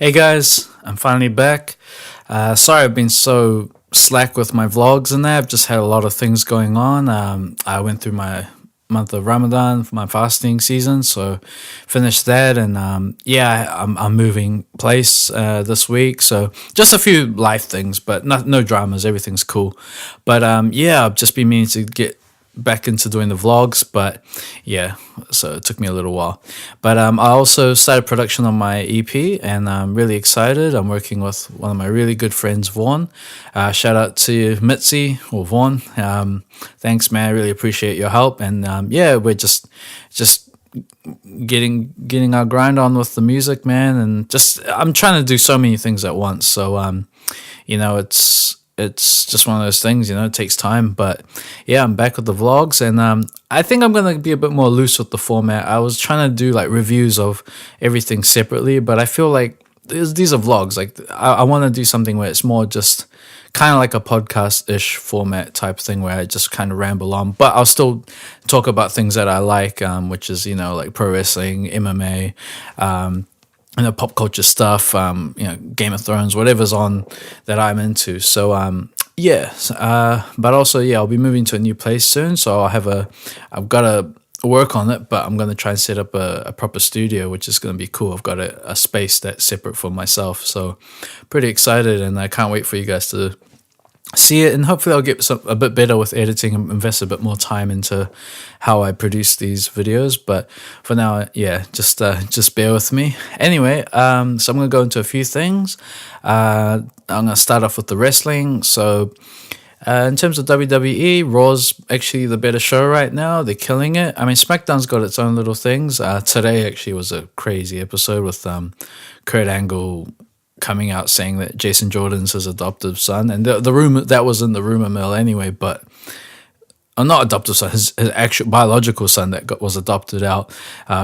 Hey guys, I'm finally back. Sorry I've been so slack with my vlogs and that. I've just had a lot of things going on. I went through my month of Ramadan, my fasting season, so finished that. And I'm moving place this week. So just a few life things, but no dramas. Everything's cool. But I've just been meaning to get back into doing the vlogs, but yeah, so it took me a little while. But I also started production on my EP, and I'm really excited. I'm working with one of my really good friends, Vaughn. Shout out to Mitzi or Vaughn. Thanks, man. I really appreciate your help. And we're just getting our grind on with the music, man. And just I'm trying to do so many things at once. So it's just one of those things, it takes time. But yeah, I'm back with the vlogs, and I think I'm gonna be a bit more loose with the format. I was trying to do like reviews of everything separately, but I feel like these are vlogs. Like I want to do something where it's more just kind of like a podcast-ish format type thing where I just kind of ramble on, but I'll still talk about things that I like, which is like pro wrestling, MMA, pop culture stuff, Game of Thrones, whatever's on that I'm into. So, but also, I'll be moving to a new place soon. So I've got to work on it, but I'm going to try and set up a proper studio, which is going to be cool. I've got a space that's separate for myself. So pretty excited, and I can't wait for you guys to see it, and hopefully I'll get a bit better with editing and invest a bit more time into how I produce these videos. But for now, just bear with me. Anyway, so I'm gonna go into a few things. I'm gonna start off with the wrestling. So in terms of WWE, Raw's actually the better show right now. They're killing it. I mean, SmackDown's got its own little things. Today actually was a crazy episode with Kurt Angle coming out saying that Jason Jordan's his adoptive son, and the rumor that was in the rumor mill anyway, but not adoptive son, his actual biological son that was adopted out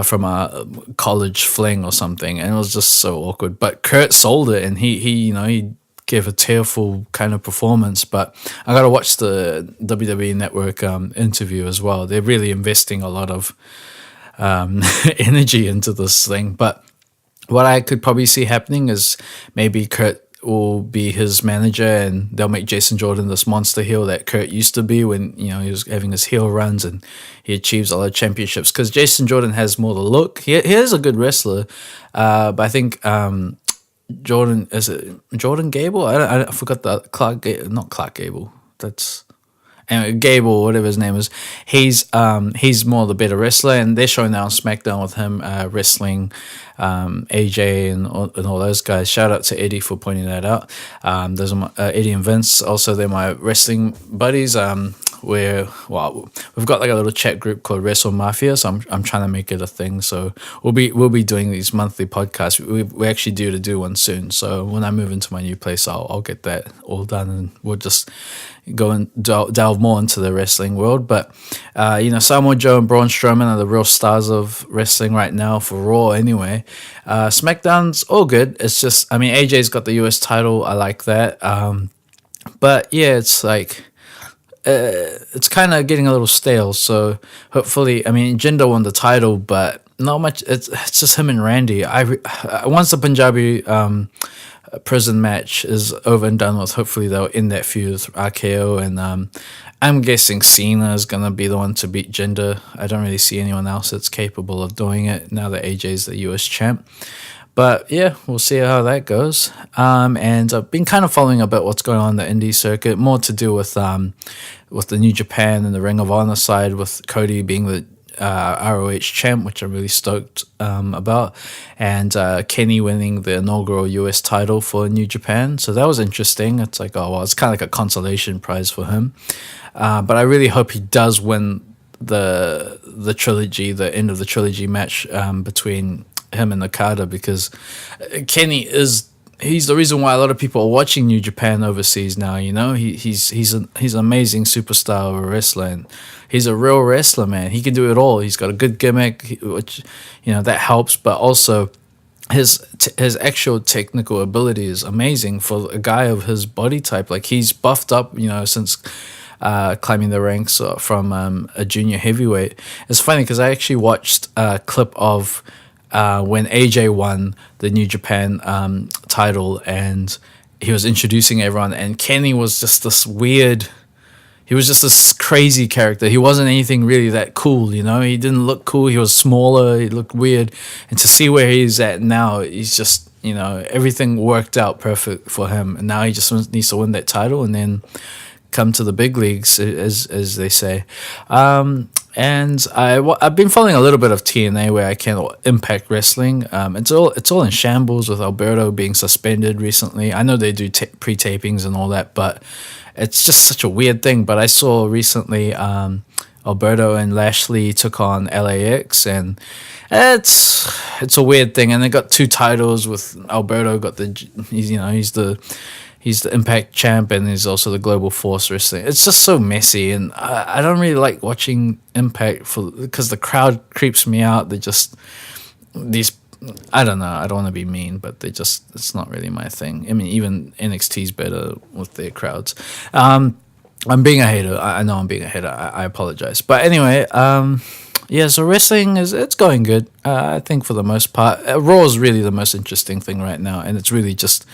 from a college fling or something, and it was just so awkward. But Kurt sold it, and he gave a tearful kind of performance. But I gotta watch the WWE Network interview as well. They're really investing a lot of energy into this thing, but what I could probably see happening is maybe Kurt will be his manager, and they'll make Jason Jordan this monster heel that Kurt used to be when he was having his heel runs and he achieves a lot of championships. Because Jason Jordan has more the look. He is a good wrestler, but I think Jordan Gable. I forgot the not Clark Gable. That's anyway, Gable, whatever his name is. He's more the better wrestler, and they're showing that on SmackDown with him wrestling AJ and all those guys. Shout out to Eddie for pointing that out. Those are Eddie and Vince. Also, they're my wrestling buddies. We've got like a little chat group called Wrestle Mafia, so I'm trying to make it a thing. So we'll be doing these monthly podcasts. We actually due to do one soon. So when I move into my new place, I'll get that all done, and we'll just go and delve more into the wrestling world. But Samoa Joe and Braun Strowman are the real stars of wrestling right now for Raw anyway. SmackDown's all good. It's just, I mean, AJ's got the US title. I like that. But yeah, it's like it's kind of getting a little stale. So hopefully, I mean, Jinder won the title, but not much. It's just him and Randy. Once the Punjabi prison match is over and done with, hopefully they'll end that feud with RKO, and I'm guessing Cena is gonna be the one to beat Jinder. I don't really see anyone else that's capable of doing it now that AJ's the US champ. But yeah, we'll see how that goes. And I've been kind of following a bit what's going on in the indie circuit, more to do with the New Japan and the Ring of Honor side, with Cody being the ROH champ, which I'm really stoked about, and Kenny winning the inaugural US title for New Japan. So that was interesting. It's like, oh well, it's kind of like a consolation prize for him. But I really hope he does win the trilogy, the end of the trilogy match between him and Okada, because Kenny he's the reason why a lot of people are watching New Japan overseas now. He's an amazing superstar of a wrestler, and he's a real wrestler, man. He can do it all. He's got a good gimmick, which that helps, but also his actual technical ability is amazing for a guy of his body type. Like, he's buffed up, since climbing the ranks from a junior heavyweight. It's funny because I actually watched a clip of when AJ won the New Japan title, and he was introducing everyone, and Kenny was just this weird. He was just this crazy character. He wasn't anything really that cool, you know. He didn't look cool. He was smaller. He looked weird. And to see where he's at now, he's just, you know, everything worked out perfect for him. And now he just needs to win that title and then come to the big leagues, as they say. And I've been following a little bit of TNA where I can, or Impact Wrestling. It's all in shambles with Alberto being suspended recently. I know they do pre-tapings and all that, but it's just such a weird thing. But I saw recently Alberto and Lashley took on LAX, and it's a weird thing. And they got 2 titles with Alberto. Got he's the Impact champ, and he's also the Global Force Wrestling. It's just so messy, and I don't really like watching Impact because the crowd creeps me out. They just I don't know. I don't want to be mean, but it's not really my thing. I mean, even NXT's better with their crowds. I'm being a hater. I know I'm being a hater. I apologize. But anyway, yeah, so wrestling it's going good. I think for the most part, Raw is really the most interesting thing right now, and it's really just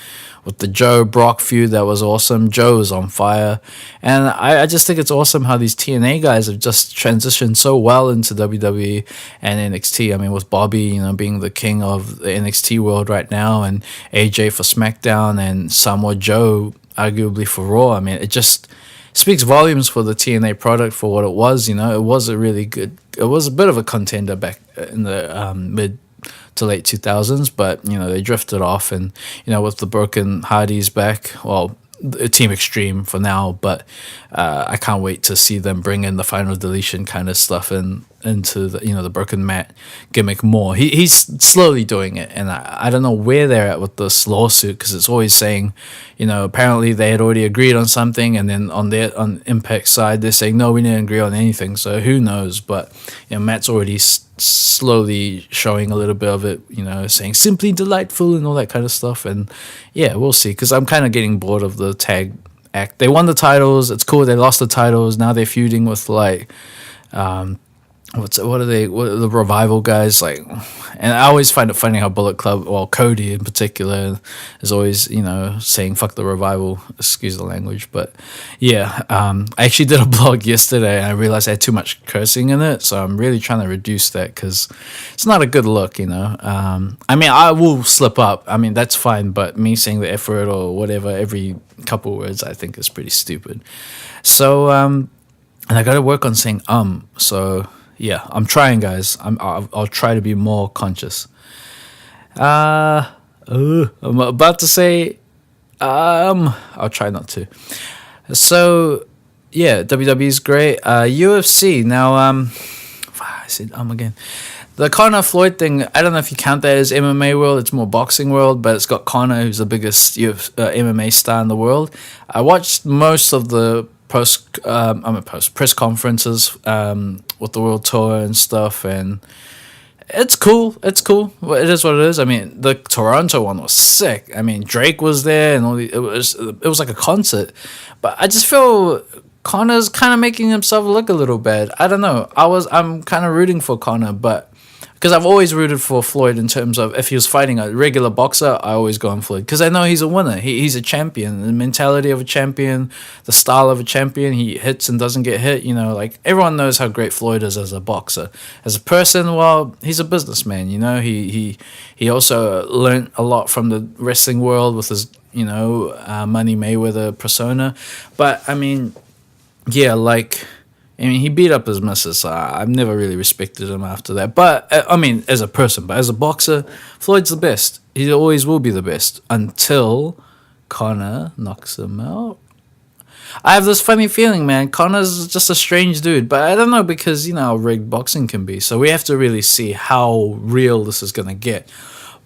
with the Joe Brock feud that was awesome. Joe is on fire, and I just think it's awesome how these TNA guys have just transitioned so well into WWE and NXT. I mean, with Bobby, you know, being the king of the NXT world right now, and AJ for SmackDown, and Samoa Joe arguably for Raw. I mean, it just speaks volumes for the TNA product for what it was. You know, it was a really good. It was a bit of a contender back in the mid to late 2000s, but you know they drifted off, and you know with the Broken Hardys back, well, Team Extreme for now, but I can't wait to see them bring in the Final Deletion kind of stuff into the, you know, the Broken Matt gimmick more. He's slowly doing it, and I don't know where they're at with this lawsuit, because it's always saying, you know, apparently they had already agreed on something, and then on Impact side they're saying no, we didn't agree on anything. So who knows? But you know, Matt's already slowly showing a little bit of it, you know, saying simply delightful and all that kind of stuff. And yeah, we'll see, because I'm kind of getting bored of the tag act. They won the titles, it's cool. They lost the titles, now they're feuding with like what are the Revival guys like. And I always find it funny how Bullet Club, well, Cody in particular, is always, you know, saying fuck the Revival, excuse the language. But yeah, I actually did a blog yesterday, and I realized I had too much cursing in it, so I'm really trying to reduce that, because it's not a good look, you know. I mean, I will slip up, I mean, that's fine, but me saying the F word or whatever every couple words, I think is pretty stupid. So and I gotta work on saying so yeah, I'm trying, guys. I'll try to be more conscious. I'm about to say, I'll try not to. So, yeah, WWE's great. UFC now. I said again. The Conor Floyd thing, I don't know if you count that as MMA world. It's more boxing world, but it's got Conor, who's the biggest MMA star in the world. I watched most of the press conferences with the world tour and stuff, and it's cool. Well, it is what it is. I mean, the Toronto one was sick. I mean, Drake was there, and it was like a concert. But I just feel Conor's kind of making himself look a little bad. I don't know. I'm kind of rooting for Conor, but because I've always rooted for Floyd in terms of if he was fighting a regular boxer, I always go on Floyd, because I know he's a winner. He's a champion. The mentality of a champion, the style of a champion, he hits and doesn't get hit. You know, like everyone knows how great Floyd is as a boxer. As a person, well, he's a businessman. You know, he also learned a lot from the wrestling world with his, you know, Money Mayweather persona. But I mean, yeah, like, I mean, he beat up his missus, so I've never really respected him after that. But, I mean, as a person, but as a boxer, Floyd's the best. He always will be the best until Conor knocks him out. I have this funny feeling, man. Conor's just a strange dude, but I don't know, because, you know, how rigged boxing can be. So we have to really see how real this is going to get.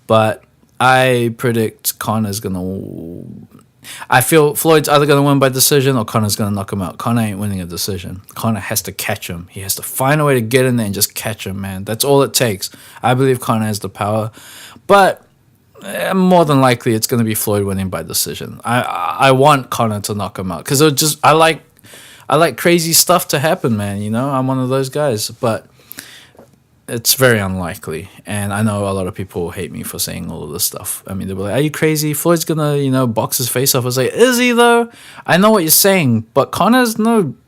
But I predict Conor's going to... I feel Floyd's either going to win by decision or Conor's going to knock him out. Conor ain't winning a decision. Conor has to catch him. He has to find a way to get in there and just catch him, man. That's all it takes. I believe Conor has the power. But more than likely, it's going to be Floyd winning by decision. I want Conor to knock him out, because I like crazy stuff to happen, man. You know, I'm one of those guys. But it's very unlikely. And I know a lot of people hate me for saying all of this stuff. I mean, they were like, "Are you crazy? Floyd's gonna, box his face off." I was like, "Is he though?" I know what you're saying, but Connor's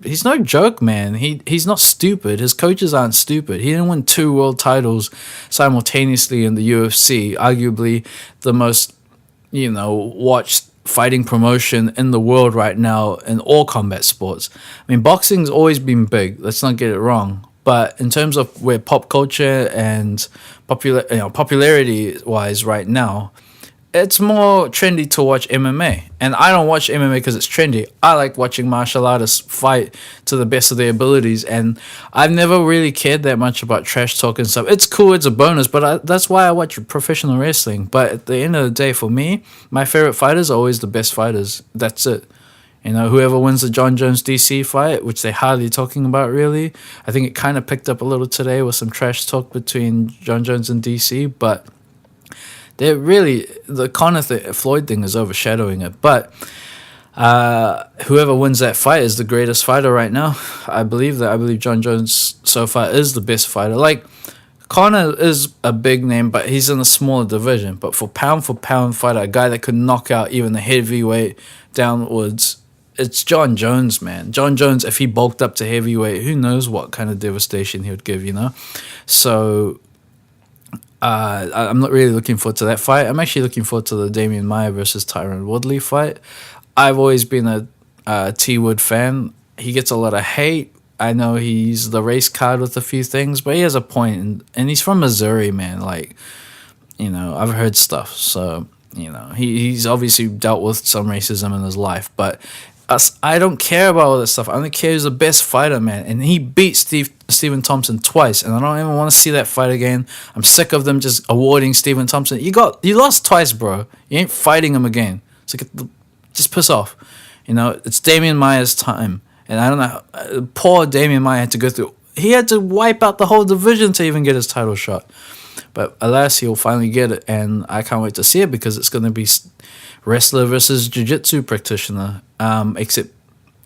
he's no joke, man. He's not stupid. His coaches aren't stupid. He didn't win 2 world titles simultaneously in the UFC, arguably the most, watched fighting promotion in the world right now in all combat sports. I mean, boxing's always been big. Let's not get it wrong. But in terms of where pop culture and popularity wise right now, it's more trendy to watch MMA. And I don't watch MMA because it's trendy. I like watching martial artists fight to the best of their abilities. And I've never really cared that much about trash talk and stuff. It's cool, it's a bonus, but that's why I watch professional wrestling. But at the end of the day, for me, my favorite fighters are always the best fighters. That's it. Whoever wins the John Jones DC fight, which they're hardly talking about really. I think it kind of picked up a little today with some trash talk between John Jones and DC, but they're really, the Conor Floyd thing is overshadowing it. But whoever wins that fight is the greatest fighter right now. I believe John Jones so far is the best fighter. Like, Conor is a big name, but he's in a smaller division. But for pound fighter, a guy that could knock out even the heavyweight downwards, it's John Jones, man. John Jones, if he bulked up to heavyweight, who knows what kind of devastation he would give, So I'm not really looking forward to that fight. I'm actually looking forward to the Damian Maia versus Tyron Woodley fight. I've always been a T Wood fan. He gets a lot of hate. I know he's the race card with a few things, but he has a point, and he's from Missouri, man. Like, I've heard stuff, so he's obviously dealt with some racism in his life, but I don't care about all this stuff. I only care he's the best fighter, man. And he beat Stephen Thompson twice, and I don't even want to see that fight again. I'm sick of them just awarding Stephen Thompson. You lost twice, bro. You ain't fighting him again. It's like, just piss off. It's Damian Maia's time, and I don't know. Poor Damian Maia had to go through. He had to wipe out the whole division to even get his title shot. But alas, he'll finally get it, and I can't wait to see it because it's going to be wrestler versus jiu-jitsu practitioner. Except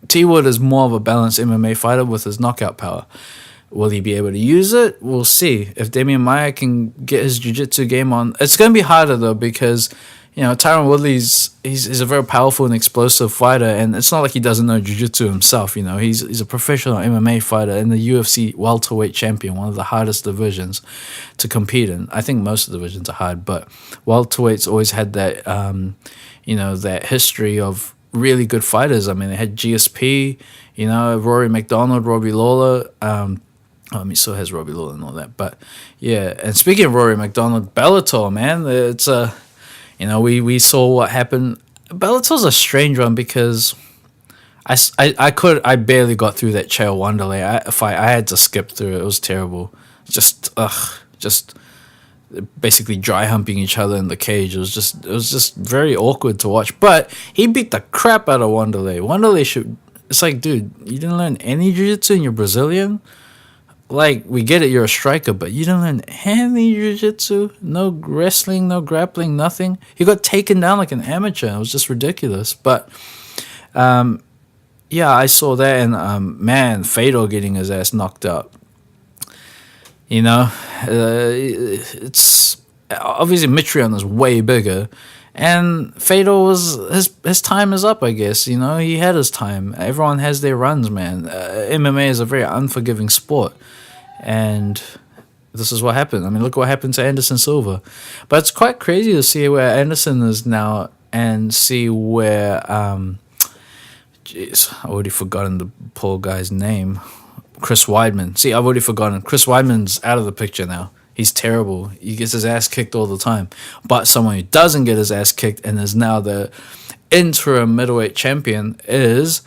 T Wood is more of a balanced MMA fighter with his knockout power. Will he be able to use it? We'll see. If Damian Maia can get his jiu-jitsu game on, it's going to be harder though because Tyron Woodley's he's a very powerful and explosive fighter, and it's not like he doesn't know jiu-jitsu himself. He's a professional MMA fighter and the UFC welterweight champion, one of the hardest divisions to compete in. I think most of the divisions are hard, but welterweight's always had that that history of really good fighters. I mean, they had GSP, Rory McDonald, Robbie Lawler. He still has Robbie Lawler and all that, but yeah. And speaking of Rory McDonald, Bellator, man, it's we saw what happened. Bellator's a strange one because I barely got through that Chael Wanderlei fight. I had to skip through it. It was terrible. Just basically dry humping each other in the cage. It was just very awkward to watch. But he beat the crap out of Wanderlei. Wanderlei should. It's like, dude, you didn't learn any jiu-jitsu and you're Brazilian. Like, we get it, you're a striker, but you didn't learn any jiu-jitsu, no wrestling, no grappling, nothing. He got taken down like an amateur. It was just ridiculous. But yeah, I saw that, and man, Fedor getting his ass knocked out. It's obviously Mitrion is way bigger, and Fedor was his time is up. I guess he had his time. Everyone has their runs, man. MMA is a very unforgiving sport, and this is what happened. I mean, look what happened to Anderson Silva. But it's quite crazy to see where Anderson is now and see where jeez, I've already forgotten the poor guy's name. Chris Weidman. See, I've already forgotten. Chris Weidman's out of the picture now. He's terrible. He gets his ass kicked all the time. But someone who doesn't get his ass kicked and is now the interim middleweight champion is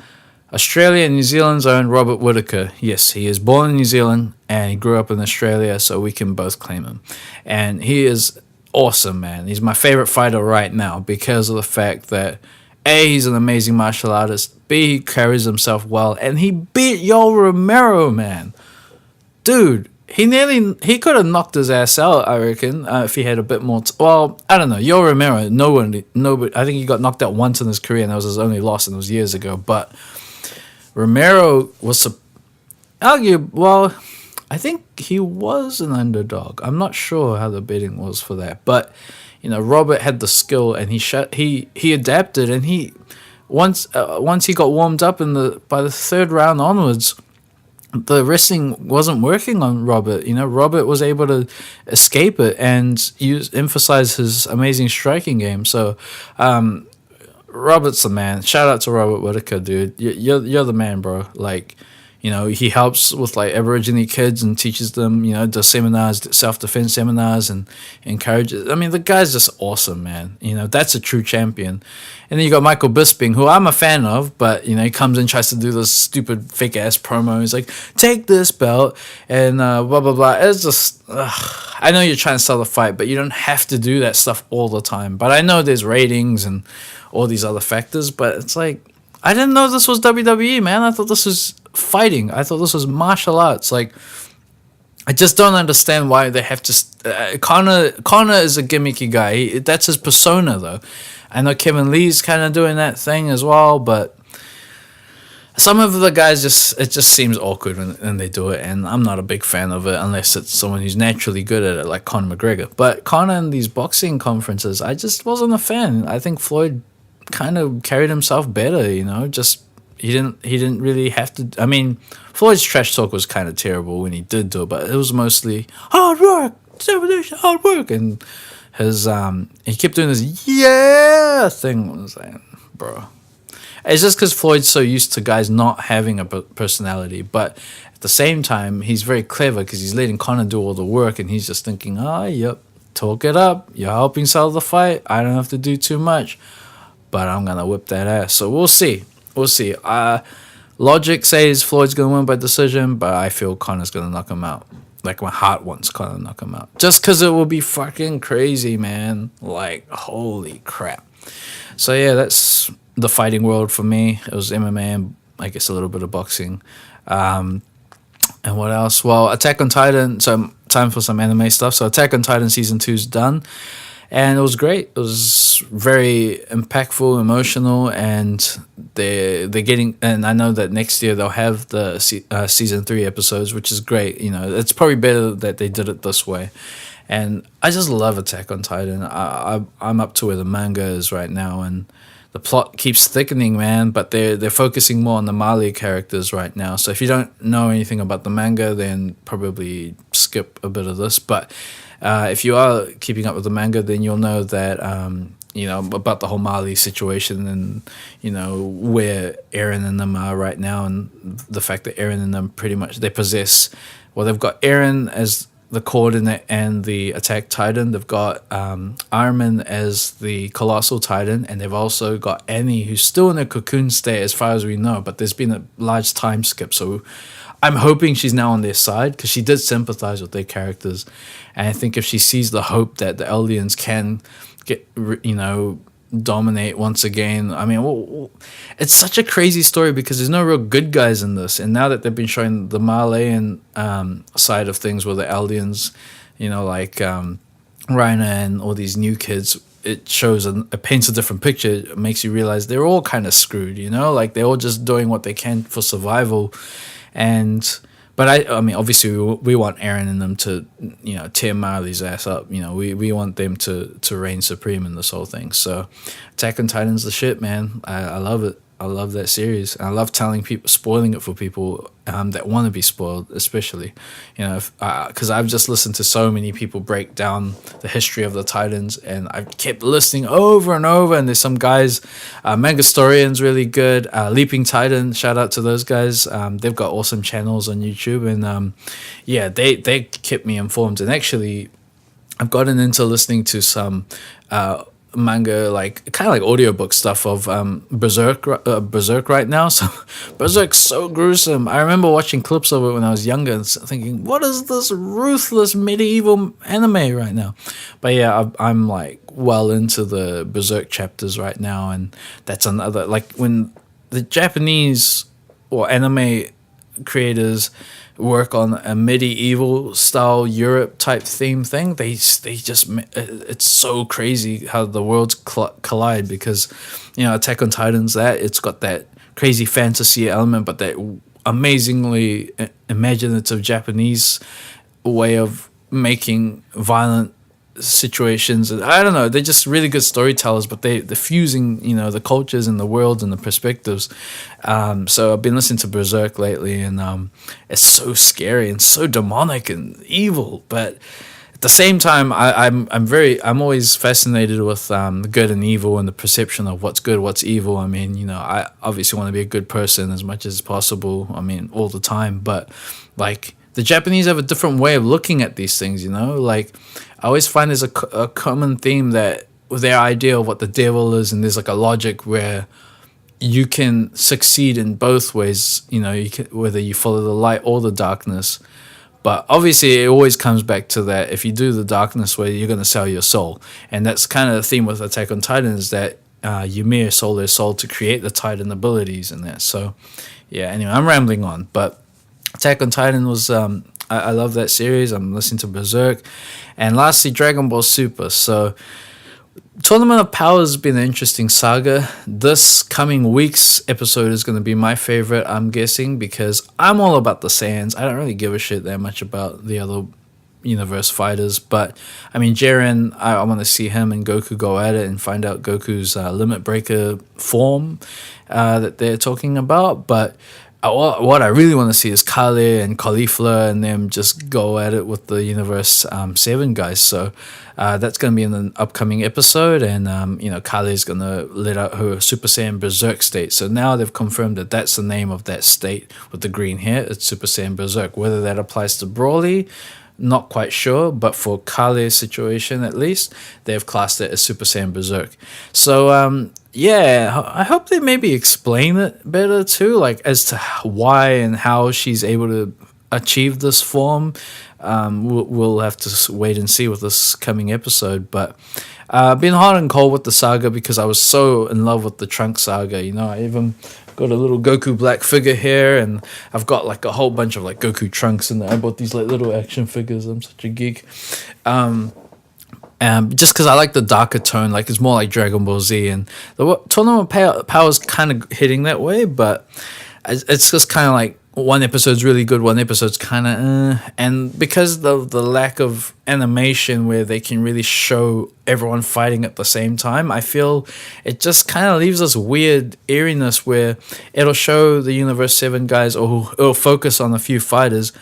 Australia and New Zealand's own Robert Whittaker. Yes, he is born in New Zealand and he grew up in Australia, so we can both claim him. And he is awesome, man. He's my favorite fighter right now because of the fact that A, he's an amazing martial artist. B, he carries himself well. And he beat Yoel Romero, man. Dude, he could have knocked his ass out, I reckon, if he had a bit more... well, I don't know. Yoel Romero, nobody, I think he got knocked out once in his career, and that was his only loss, and it was years ago. But Romero was... I think he was an underdog. I'm not sure how the bidding was for that, but Robert had the skill and he adapted, and he once he got warmed up in the by the third round onwards, the wrestling wasn't working on Robert. Robert was able to escape it and emphasize his amazing striking game. So Robert's the man. Shout out to Robert Whitaker, dude. You're the man, bro. Like, he helps with like Aborigine kids and teaches them, does seminars, self-defense seminars, and encourages. I mean, the guy's just awesome, man. That's a true champion. And then you got Michael Bisping, who I'm a fan of, but he comes in, tries to do this stupid fake ass promo. He's like, take this belt and blah blah blah. It's just, I know you're trying to sell the fight, but you don't have to do that stuff all the time. But I know there's ratings and all these other factors, but it's like, I didn't know this was WWE, man. I thought this was fighting. I thought this was martial arts. Like, I just don't understand why they have to. Connor is a gimmicky guy. That's his persona, though. I know Kevin Lee's kind of doing that thing as well, but some of the guys it just seems awkward when they do it, and I'm not a big fan of it unless it's someone who's naturally good at it, like Conor McGregor. But Connor in these boxing conferences, I just wasn't a fan. I think Floyd kind of carried himself better, just he didn't really have to. I mean, Floyd's trash talk was kind of terrible when he did do it, but it was mostly hard work, hard work, and his he kept doing this thing. I was like, bro, it's just because Floyd's so used to guys not having a personality, but at the same time he's very clever because he's letting Conor do all the work, and he's just thinking, yep, talk it up, you're helping sell the fight, I don't have to do too much, but I'm gonna whip that ass. So we'll see. Logic says Floyd's gonna win by decision, but I feel Conor's gonna knock him out. Like, my heart wants Conor to knock him out, just because it will be fucking crazy, man. Like, holy crap. So yeah, that's the fighting world for me. It was MMA and I guess a little bit of boxing. And what else? Well, Attack on Titan. So time for some anime stuff. So Attack on Titan season 2's done. And it was great. It was very impactful, emotional, and they're getting. And I know that next year they'll have the season 3 episodes, which is great. It's probably better that they did it this way. And I just love Attack on Titan. I'm up to where the manga is right now, and the plot keeps thickening, man. But they're focusing more on the Mali characters right now. So if you don't know anything about the manga, then probably skip a bit of this. But if you are keeping up with the manga, then you'll know that about the whole Mali situation, and where Eren and them are right now, and the fact that Eren and them pretty much they possess. Well, they've got Eren as the coordinate and the attack titan. They've got Armin as the colossal titan, and they've also got Annie, who's still in a cocoon state as far as we know, but there's been a large time skip, so I'm hoping she's now on their side, because she did sympathize with their characters. And I think if she sees the hope that the Eldians can get, dominate once again. I mean, it's such a crazy story because there's no real good guys in this. And now that they've been showing the Malayan side of things with the Eldians, like Reiner and all these new kids, it shows it paints a different picture. It makes you realize they're all kind of screwed, like they're all just doing what they can for survival. But I mean, obviously we want Eren and them to, tear Marley's ass up. We want them to reign supreme in this whole thing. So Attack on Titan's the shit, man. I love it. I love that series. And I love spoiling it for people that want to be spoiled, especially, because I've just listened to so many people break down the history of the Titans, and I've kept listening over and over. And there's some guys, Mangastorian's really good, Leaping Titan, shout out to those guys. They've got awesome channels on YouTube, and they kept me informed. And actually, I've gotten into listening to some manga, like kind of like audiobook stuff of Berserk right now. So Berserk's so gruesome. I remember watching clips of it when I was younger and thinking, what is this ruthless medieval anime right now? But yeah, I'm like well into the Berserk chapters right now, and that's another, like, when the Japanese or anime creators work on a medieval style Europe type theme thing, they just, it's so crazy how the worlds collide, because Attack on Titan's it's got that crazy fantasy element, but that amazingly imaginative Japanese way of making violent situations. I don't know, they're just really good storytellers, but they're fusing, the cultures and the worlds and the perspectives. So I've been listening to Berserk lately, and it's so scary and so demonic and evil, but at the same time, I'm always fascinated with good and evil and the perception of what's good, what's evil. I mean, I obviously want to be a good person as much as possible. I mean, all the time, but like the Japanese have a different way of looking at these things. Like I always find there's a common theme that with their idea of what the devil is, and there's like a logic where you can succeed in both ways. You can, whether you follow the light or the darkness. But obviously, it always comes back to that. If you do the darkness way, you're going to sell your soul. And that's kind of the theme with Attack on Titan, is that Ymir sold their soul to create the Titan abilities and that. So, yeah, anyway, I'm rambling on. But Attack on Titan was, I love that series. I'm listening to Berserk. And lastly, Dragon Ball Super. So, Tournament of Power has been an interesting saga. This coming week's episode is going to be my favorite, I'm guessing, because I'm all about the Saiyans. I don't really give a shit that much about the other universe fighters, but I mean, Jiren, I want to see him and Goku go at it and find out Goku's limit breaker form that they're talking about. But what I really want to see is Kale and Caulifla and them just go at it with the Universe 7 guys. So that's going to be in an upcoming episode. And, Kale is going to let out her Super Saiyan Berserk state. So now they've confirmed that that's the name of that state with the green hair. It's Super Saiyan Berserk. Whether that applies to Broly, not quite sure. But for Kale's situation, at least, they've classed it as Super Saiyan Berserk. So, yeah, I hope they maybe explain it better too, like as to why and how she's able to achieve this form. We'll have to wait and see with this coming episode. But been hot and cold with the saga because I was so in love with the Trunks saga. I even got a little Goku black figure here, and I've got like a whole bunch of like Goku Trunks, and I bought these like little action figures. I'm such a geek. Just because I like the darker tone, like it's more like Dragon Ball Z, and the Tournament of Power is kind of hitting that way, but it's just kind of like one episode's really good, one episode's kind of and because of the lack of animation where they can really show everyone fighting at the same time, I feel it just kind of leaves this weird eeriness where it'll show the Universe 7 guys, or it'll focus on a few fighters,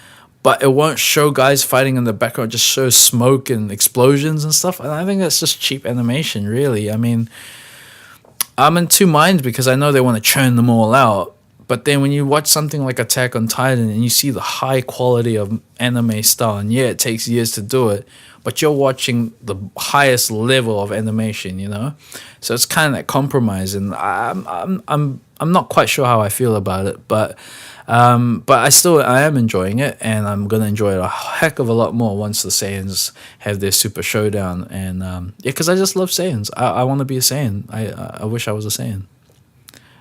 but it won't show guys fighting in the background, just shows smoke and explosions and stuff. And I think that's just cheap animation, really. I mean, I'm in two minds because I know they want to churn them all out. But then when you watch something like Attack on Titan and you see the high quality of anime style, and yeah, it takes years to do it, but you're watching the highest level of animation, So it's kind of that compromise, and I'm not quite sure how I feel about it, but I am enjoying it, and I'm gonna enjoy it a heck of a lot more once the Saiyans have their Super Showdown. And because I just love Saiyans. I want to be a Saiyan. I wish I was a Saiyan.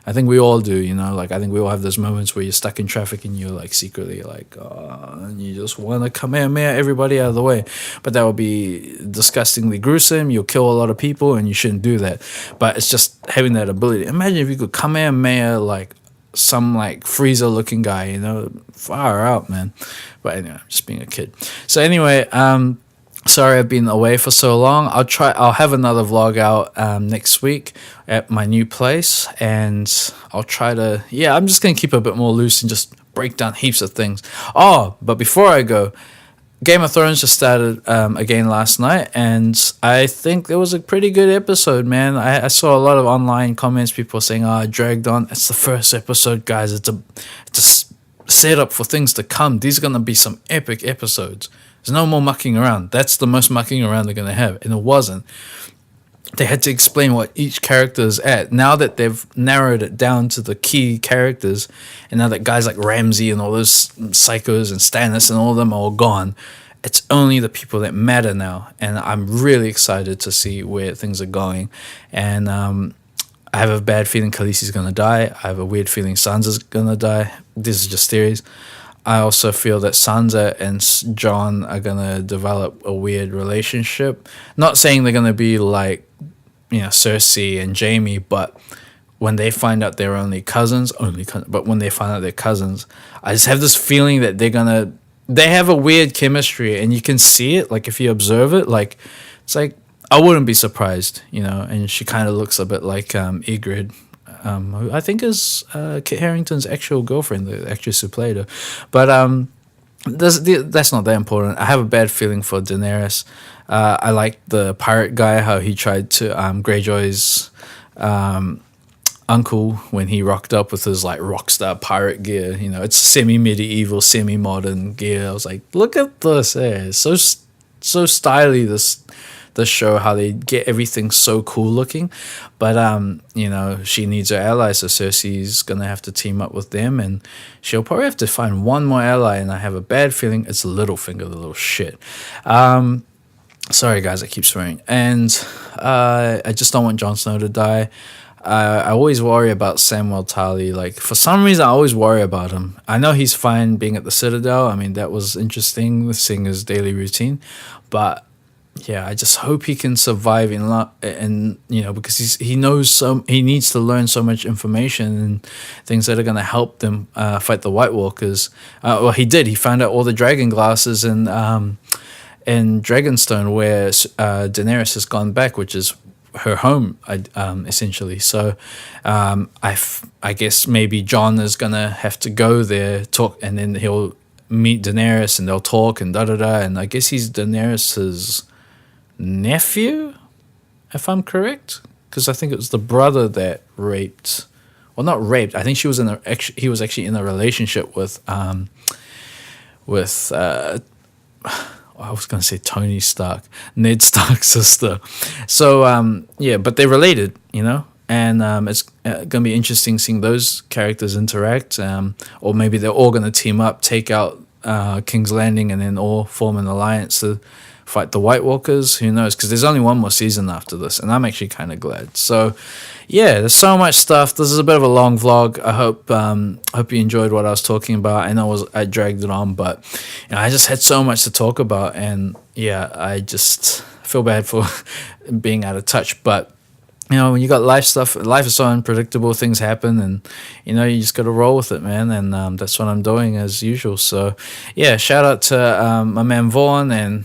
I think we all do, like I think we all have those moments where you're stuck in traffic and you're like secretly like, and you just want to Kamehameha everybody out of the way. But that would be disgustingly gruesome. You'll kill a lot of people, and you shouldn't do that. But it's just having that ability. Imagine if you could Kamehameha like some like Frieza looking guy, far out, man. But anyway, I'm just being a kid. So anyway, sorry I've been away for so long. I'll have another vlog out next week at my new place, and I'll try to, I'm just going to keep it a bit more loose and just break down heaps of things. Oh, but before I go, Game of Thrones just started again last night, and I think it was a pretty good episode, man. I saw a lot of online comments, people saying, it dragged on. It's the first episode, guys. It's a setup for things to come. These are going to be some epic episodes. There's no more mucking around. That's the most mucking around they're going to have. And it wasn't. They had to explain what each character is at. Now that they've narrowed it down to the key characters, and now that guys like Ramsay and all those psychos and Stannis and all of them are all gone, it's only the people that matter now. And I'm really excited to see where things are going. And I have a bad feeling Khaleesi's going to die. I have a weird feeling Sansa's going to die. This is just theories. I also feel that Sansa and Jon are going to develop a weird relationship. Not saying they're going to be like, Cersei and Jaime, but when they find out they're but when they find out they're cousins, I just have this feeling that they have a weird chemistry, and you can see it. Like if you observe it, like it's like I wouldn't be surprised, And she kind of looks a bit like Ygritte, who I think is Kit Harington's actual girlfriend, the actress who played her. But that's not that important. I have a bad feeling for Daenerys. I like the pirate guy, how he tried to Greyjoy's uncle when he rocked up with his like rock star pirate gear. It's semi-medieval, semi-modern gear. I was like, look at this. It's so stylish, this show, how they get everything so cool looking. But she needs her allies, so Cersei's gonna have to team up with them, and she'll probably have to find one more ally, and I have a bad feeling it's Littlefinger, the little shit. Sorry guys, I keep swearing. And I just don't want Jon Snow to die. I always worry about Samwell Tarly. Like, for some reason, I always worry about him. I know he's fine being at the Citadel. I mean, that was interesting, seeing his daily routine. But yeah, I just hope he can survive because he needs to learn so much information and things that are going to help them fight the White Walkers. Well, he did. He found out all the dragon glasses in Dragonstone, where Daenerys has gone back, which is her home, essentially. So I guess maybe Jon is gonna have to go there, talk, and then he'll meet Daenerys and they'll talk and da-da-da, and I guess he's Daenerys's nephew, if I'm correct, because I think it was the brother that raped, well, not raped, I think he was actually in a relationship with I was going to say Tony Stark, Ned Stark's sister. So, but they're related, and it's going to be interesting seeing those characters interact, or maybe they're all going to team up, take out King's Landing, and then all form an alliance to fight the White Walkers. Who knows? Because there's only one more season after this, and I'm actually kind of glad. So, yeah, there's so much stuff. This is a bit of a long vlog. I hope you enjoyed what I was talking about. I know I dragged it on, but I just had so much to talk about, and yeah, I just feel bad for being out of touch. But when you got life is so unpredictable. Things happen, and you just got to roll with it, man. And that's what I'm doing as usual. So yeah, shout out to my man Vaughn, and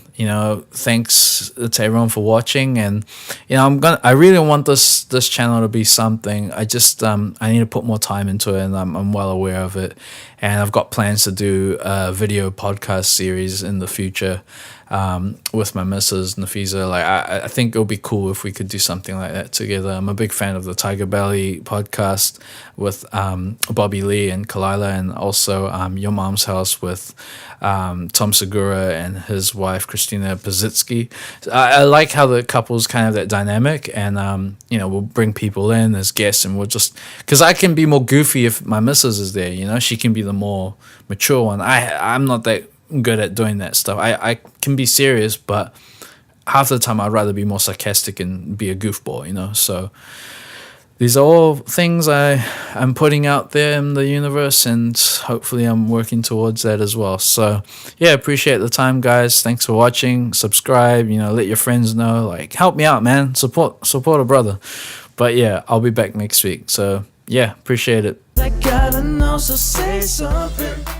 thanks to everyone for watching. And I really want this channel to be something. I just I need to put more time into it, and I'm well aware of it. And I've got plans to do a video podcast series in the future with my missus Nafisa. Like I think it would be cool if we could do something like that together. I'm a big fan of the Tiger Belly podcast with Bobby Lee and Kalila, and also Your Mom's House with Tom Segura and his wife Christina Pazitsky. I like how the couples kind of that dynamic, and we'll bring people in as guests, and we'll just, because I can be more goofy if my missus is there. She can be the more mature one. I'm not that good at doing that stuff. I can be serious, but half the time I'd rather be more sarcastic and be a goofball, so these are all things I'm putting out there in the universe, and hopefully I'm working towards that as well. So yeah, appreciate the time, guys. Thanks for watching. Subscribe, let your friends know, like, help me out, man. Support a brother. But yeah, I'll be back next week. So yeah, appreciate it. I gotta know, so say something.